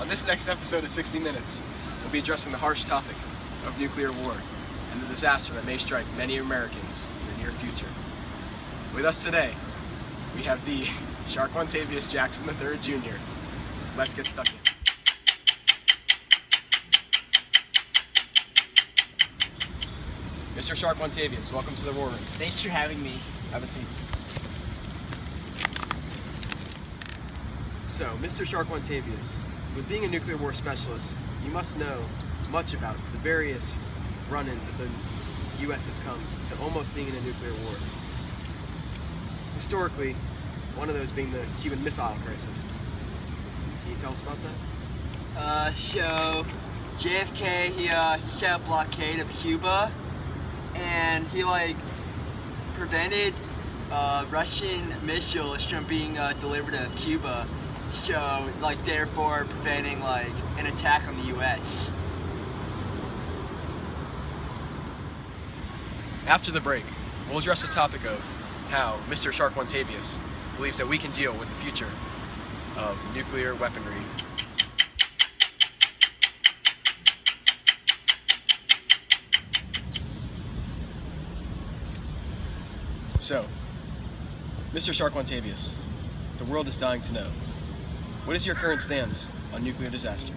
On this next episode of 60 Minutes, we'll be addressing the harsh topic of nuclear war and the disaster that may strike many Americans in the near future. With us today, we have the Sharquantavius Jackson III Jr. Let's get stuck in. Mr. Sharquantavius, welcome to the war room. Thanks for having me. Have a seat. So, Mr. Sharquantavius, with being a nuclear war specialist, you must know much about the various run-ins that the U.S. has come to almost being in a nuclear war. Historically, one of those being the Cuban Missile Crisis. Can you tell us about that? So JFK, he set a blockade of Cuba, and he prevented Russian missiles from being delivered to Cuba. So therefore preventing an attack on the U.S. After the break, we'll address the topic of how Mr. Sharquantavius believes that we can deal with the future of nuclear weaponry. So, Mr. Sharquantavius, the world is dying to know. What is your current stance on nuclear disaster?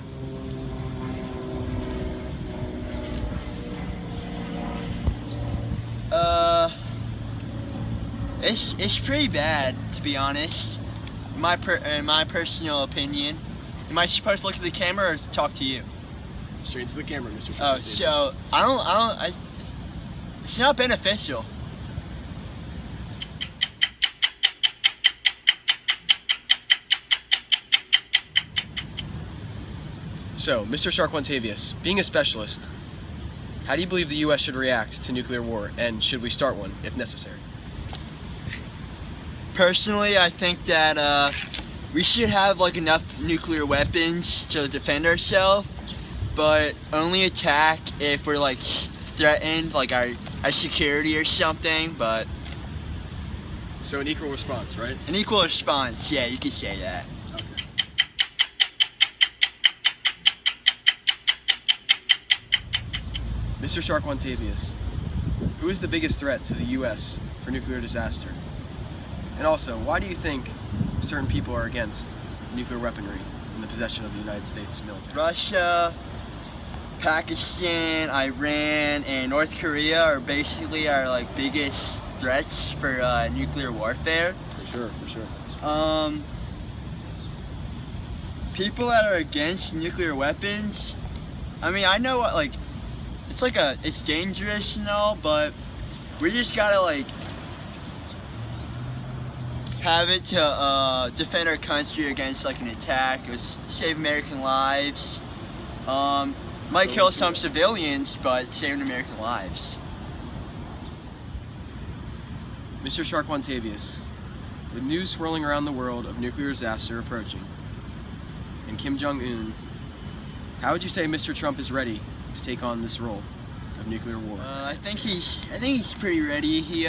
It's pretty bad, to be honest. In my personal opinion. Am I supposed to look at the camera or talk to you? Straight to the camera, Mr. Sharquantavius. Oh, so it's not beneficial. So, Mr. Sharquantavius, being a specialist, how do you believe the U.S. should react to nuclear war, and should we start one if necessary? Personally, I think that we should have enough nuclear weapons to defend ourselves, but only attack if we're threatened, our security or something. But so an equal response, right? An equal response, yeah, you could say that. Mr. Sharquantavius, who is the biggest threat to the U.S. for nuclear disaster? And also, why do you think certain people are against nuclear weaponry in the possession of the United States military? Russia, Pakistan, Iran, and North Korea are basically our biggest threats for nuclear warfare. For sure. People that are against nuclear weapons, I mean, I know what it's dangerous and all, but we just gotta have it to defend our country against an attack. It was save American lives. Might kill some civilians, but saving American lives. Mr. Sharquantavius, with news swirling around the world of nuclear disaster approaching, and Kim Jong-un, how would you say Mr. Trump is ready to take on this role of nuclear war? I think he's pretty ready. He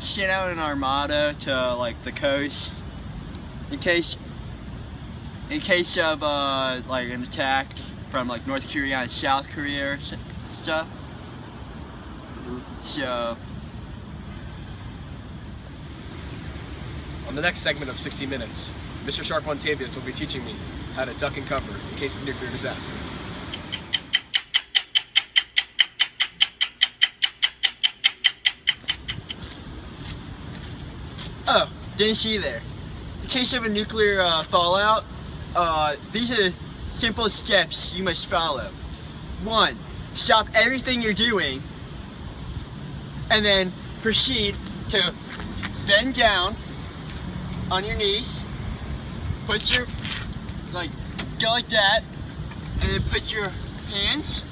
sent out an armada to the coast in case of an attack from North Korea and South Korea or stuff. So on the next segment of 60 Minutes, Mr. Sharquantavius will be teaching me how to duck and cover in case of nuclear disaster. Oh, didn't see you there. In case of a nuclear fallout, these are simple steps you must follow. 1, stop everything you're doing, and then proceed to bend down on your knees, put your, go like that, and then put your hands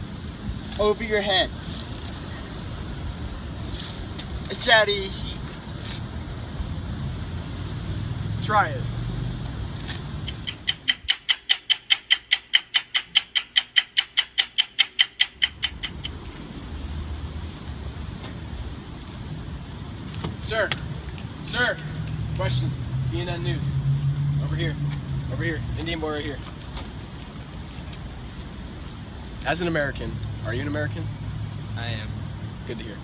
over your head. It's that easy. Try it. Sir, question. CNN News. Over here. Indian boy right here. As an American, are you an American? I am. Good to hear.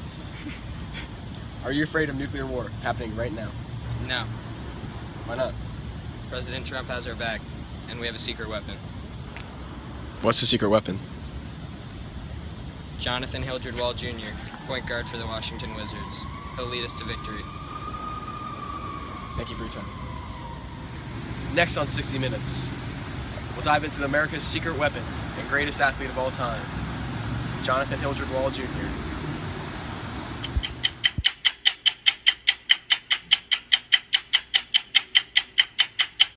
Are you afraid of nuclear war happening right now? No. Why not? President Trump has our back, and we have a secret weapon. What's the secret weapon? Jonathan Hildred Wall Jr., point guard for the Washington Wizards. He'll lead us to victory. Thank you for your time. Next on 60 Minutes, we'll dive into America's secret weapon and greatest athlete of all time, Jonathan Hildred Wall Jr.